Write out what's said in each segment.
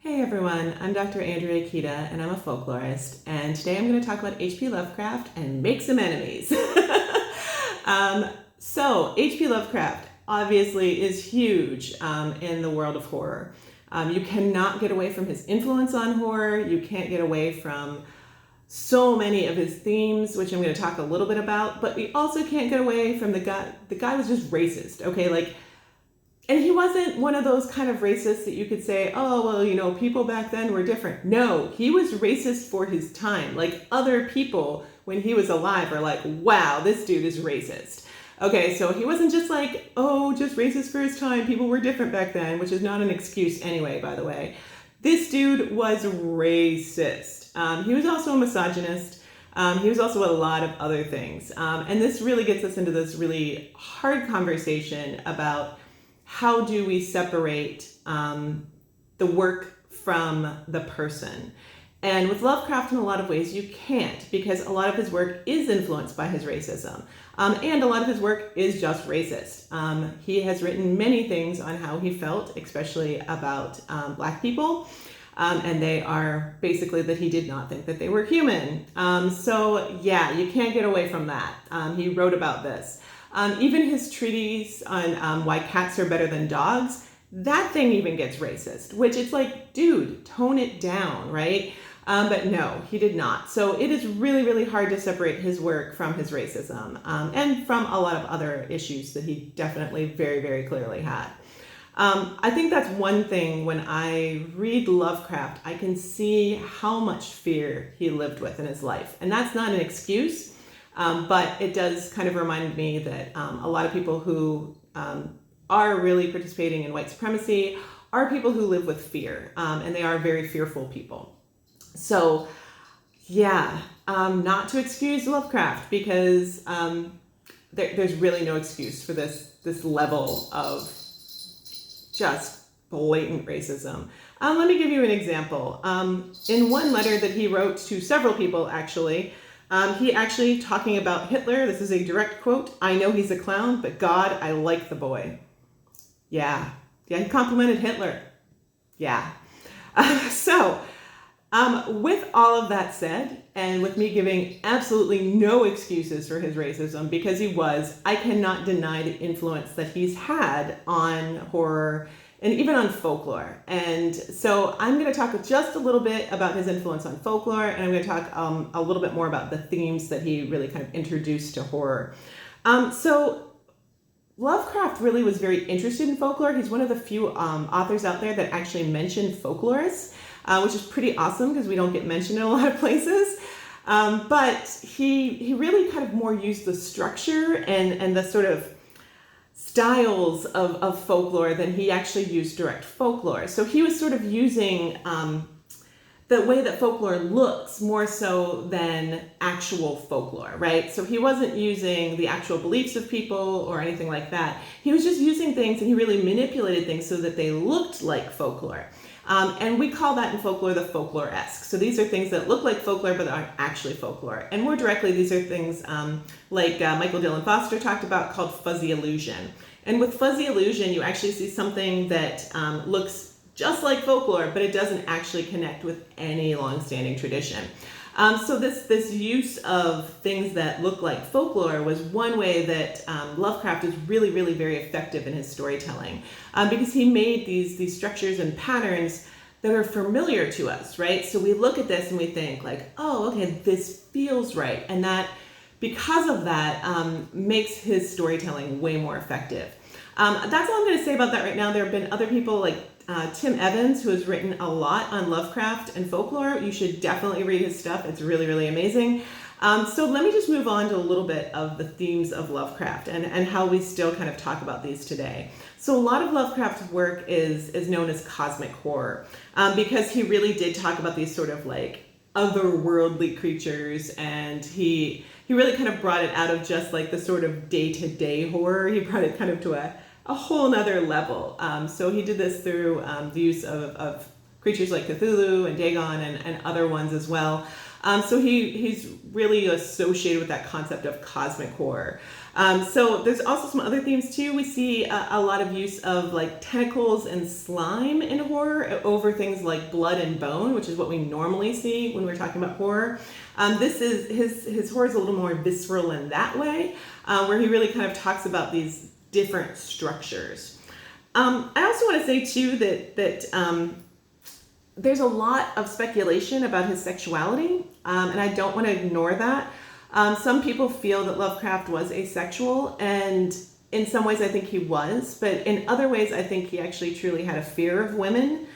Hey everyone, I'm Dr. Andrea Kita and I'm a folklorist, and today I'm going to talk about H.P. Lovecraft and make some enemies. H.P. Lovecraft obviously is huge in the world of horror. You cannot get away from his influence on horror. You can't get away from so many of his themes, which I'm going to talk a little bit about, but we also can't get away from the guy was just racist, okay? And he wasn't one of those kind of racists that you could say, oh, well, people back then were different. No, he was racist for his time. Like, other people, when he was alive, are like, wow, this dude is racist. Okay, so he wasn't just like, oh, just racist for his time. People were different back then, which is not an excuse anyway, by the way. This dude was racist. He was also a misogynist. He was also a lot of other things. And this really gets us into this really hard conversation about how do we separate the work from the person? And with Lovecraft, in a lot of ways, you can't, because a lot of his work is influenced by his racism. And a lot of his work is just racist. He has written many things on how he felt, especially about Black people. And they are basically that he did not think that they were human. You can't get away from that. He wrote about this. Even his treatise on why cats are better than dogs, that thing even gets racist, which it's like, dude, tone it down, right? But no, he did not. So it is really, really hard to separate his work from his racism and from a lot of other issues that he definitely very, very clearly had. I think that's one thing when I read Lovecraft, I can see how much fear he lived with in his life. And that's not an excuse. But it does kind of remind me that a lot of people who are really participating in white supremacy are people who live with fear, and they are very fearful people. So, not to excuse Lovecraft, because there's really no excuse for this level of just blatant racism. Let me give you an example. In one letter that he wrote to several people, actually, he actually talking about Hitler. This is a direct quote. "I know he's a clown, but God, I like the boy." Yeah, he complimented Hitler. Yeah. With all of that said, and with me giving absolutely no excuses for his racism, because I cannot deny the influence that he's had on horror and even on folklore. And so I'm going to talk just a little bit about his influence on folklore, and I'm going to talk a little bit more about the themes that he really kind of introduced to horror. Lovecraft really was very interested in folklore. He's one of the few authors out there that actually mentioned folklorists, which is pretty awesome because we don't get mentioned in a lot of places. But he really kind of more used the structure and the sort of styles of folklore than he actually used direct folklore. So he was sort of using the way that folklore looks more so than actual folklore, right? So he wasn't using the actual beliefs of people or anything like that. He was just using things, and he really manipulated things so that they looked like folklore. And we call that in folklore the Folkloresque. So these are things that look like folklore but aren't actually folklore. And more directly, these are things like Michael Dillon Foster talked about, called fuzzy illusion. And with fuzzy illusion, you actually see something that looks just like folklore, but it doesn't actually connect with any long-standing tradition. So this use of things that look like folklore was one way that Lovecraft is really, really very effective in his storytelling, because he made these structures and patterns that are familiar to us, right? So we look at this and we think like, oh, okay, this feels right. And that, because of that, makes his storytelling way more effective. That's all I'm going to say about that right now. There have been other people like Tim Evans, who has written a lot on Lovecraft and folklore. You should definitely read his stuff. It's really, really amazing. So let me just move on to a little bit of the themes of Lovecraft and how we still kind of talk about these today. So a lot of Lovecraft's work is known as cosmic horror, because he really did talk about these sort of like otherworldly creatures, and he really kind of brought it out of just like the sort of day-to-day horror. He brought it kind of to a whole nother level. So he did this through the use of creatures like Cthulhu and Dagon and other ones as well. So he's really associated with that concept of cosmic horror. So there's also some other themes too. We see a lot of use of like tentacles and slime in horror over things like blood and bone, which is what we normally see when we're talking about horror. This is his horror is a little more visceral in that way, where he really kind of talks about these different structures. I also want to say too that there's a lot of speculation about his sexuality, and I don't want to ignore that. Some people feel that Lovecraft was asexual, and in some ways I think he was, but in other ways I think he actually truly had a fear of women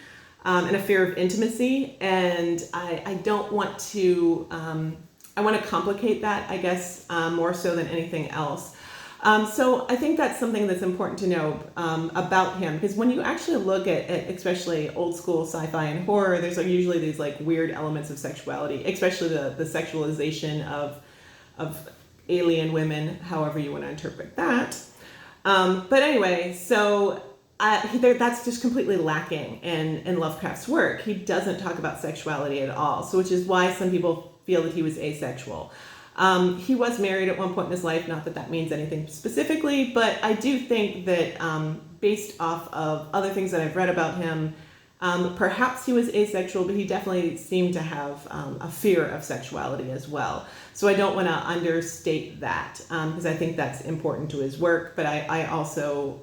and a fear of intimacy, and I don't want to, I want to complicate that, I guess, more so than anything else. So I think that's something that's important to know about him, because when you actually look at especially old school sci-fi and horror, there's like usually these like weird elements of sexuality, especially the sexualization of alien women, however you want to interpret that. But anyway, so that's just completely lacking in Lovecraft's work. He doesn't talk about sexuality at all, so which is why some people feel that he was asexual. He was married at one point in his life, not that that means anything specifically, but I do think that based off of other things that I've read about him, perhaps he was asexual, but he definitely seemed to have a fear of sexuality as well. So I don't want to understate that, because I think that's important to his work, but I also,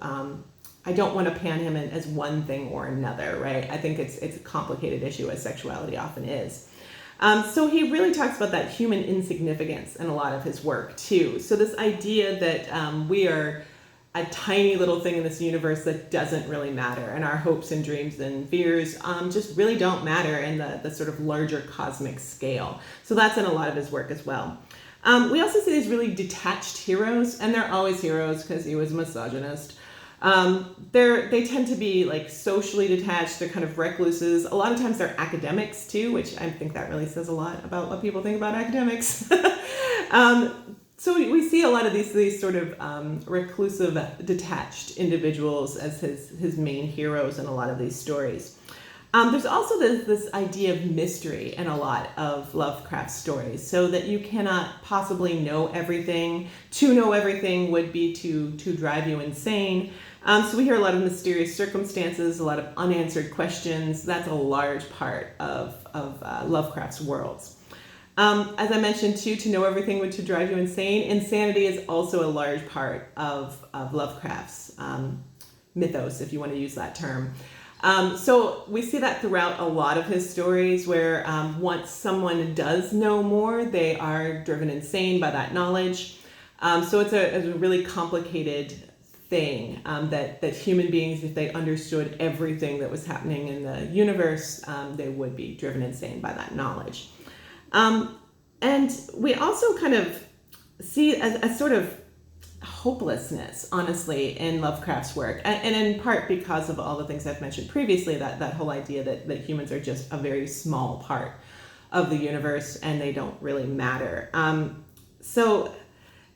I don't want to pan him in as one thing or another, right? I think it's a complicated issue, as sexuality often is. So he really talks about that human insignificance in a lot of his work too. So this idea that we are a tiny little thing in this universe that doesn't really matter, and our hopes and dreams and fears just really don't matter in the sort of larger cosmic scale. So that's in a lot of his work as well. We also see these really detached heroes, and they're always heroes because he was a misogynist. They tend to be like socially detached. They're kind of recluses. A lot of times they're academics too, which I think that really says a lot about what people think about academics. So we see a lot of these sort of reclusive, detached individuals as his main heroes in a lot of these stories. There's also this idea of mystery in a lot of Lovecraft stories, so that you cannot possibly know everything. To know everything would be to drive you insane. So we hear a lot of mysterious circumstances, a lot of unanswered questions. That's a large part of Lovecraft's worlds. As I mentioned too, to know everything would to drive you insane. Insanity is also a large part of Lovecraft's mythos, if you want to use that term. So we see that throughout a lot of his stories, where once someone does know more, they are driven insane by that knowledge. So it's a really complicated thing that human beings, if they understood everything that was happening in the universe, they would be driven insane by that knowledge. And we also kind of see a sort of hopelessness, honestly, in Lovecraft's work, and in part because of all the things I've mentioned previously, that whole idea that humans are just a very small part of the universe and they don't really matter. So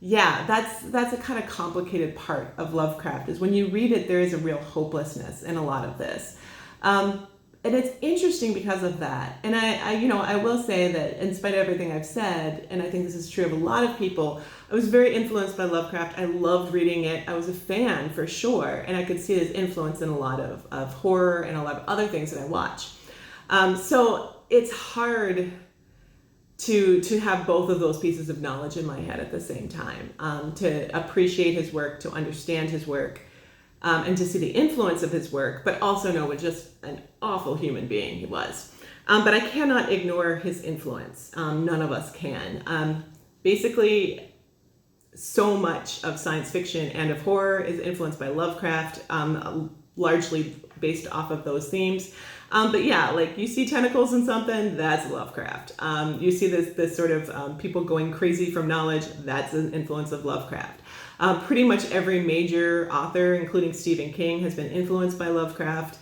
yeah, that's a kind of complicated part of Lovecraft, is when you read it, there is a real hopelessness in a lot of this. And it's interesting because of that. And I will say that in spite of everything I've said, and I think this is true of a lot of people, I was very influenced by Lovecraft. I loved reading it. I was a fan for sure. And I could see his influence in a lot of horror and a lot of other things that I watch. So it's hard to have both of those pieces of knowledge in my head at the same time, to appreciate his work, to understand his work, and to see the influence of his work, but also know what just an awful human being he was. But I cannot ignore his influence. None of us can. Basically, so much of science fiction and of horror is influenced by Lovecraft, largely based off of those themes. But yeah, like you see tentacles in something, that's Lovecraft. You see this sort of people going crazy from knowledge, that's an influence of Lovecraft. Pretty much every major author, including Stephen King, has been influenced by Lovecraft.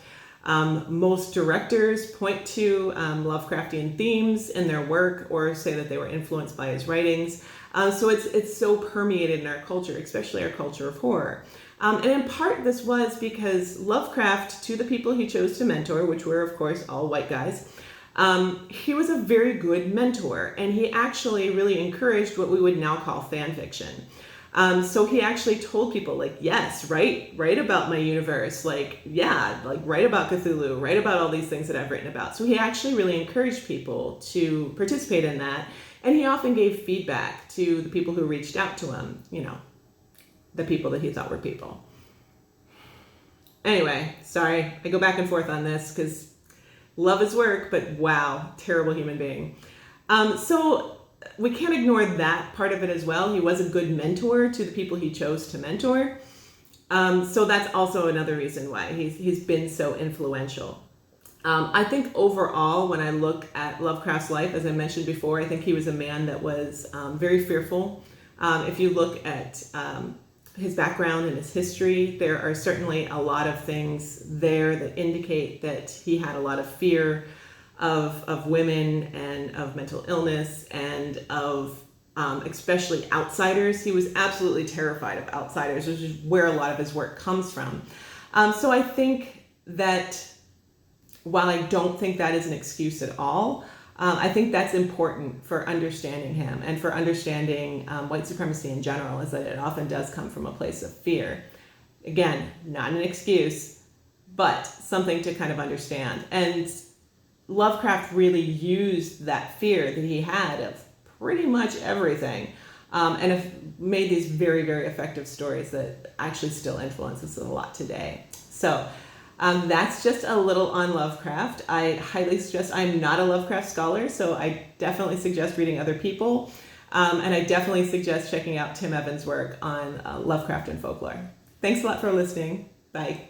Most directors point to Lovecraftian themes in their work, or say that they were influenced by his writings. So it's so permeated in our culture, especially our culture of horror. And in part, this was because Lovecraft, to the people he chose to mentor, which were, of course, all white guys, he was a very good mentor, and he actually really encouraged what we would now call fan fiction. So he actually told people, like, yes, write about my universe, like, yeah, like, write about Cthulhu, write about all these things that I've written about. So he actually really encouraged people to participate in that, and he often gave feedback to the people who reached out to him, you know, the people that he thought were people. Anyway, sorry, I go back and forth on this because love his work, but wow, terrible human being. So we can't ignore that part of it as well. He was a good mentor to the people he chose to mentor. So that's also another reason why he's been so influential. I think overall, when I look at Lovecraft's life, as I mentioned before, I think he was a man that was very fearful. If you look at his background and his history, there are certainly a lot of things there that indicate that he had a lot of fear of women and of mental illness and of especially outsiders. He was absolutely terrified of outsiders, which is where a lot of his work comes from. So I think that while I don't think that is an excuse at all, I think that's important for understanding him and for understanding white supremacy in general, is that it often does come from a place of fear. Again, not an excuse, but something to kind of understand. And Lovecraft really used that fear that he had of pretty much everything, and have made these very, very effective stories that actually still influence us a lot today. So that's just a little on Lovecraft. I highly suggest, I'm not a Lovecraft scholar, so I definitely suggest reading other people, and I definitely suggest checking out Tim Evans' work on Lovecraft and folklore. Thanks a lot for listening. Bye.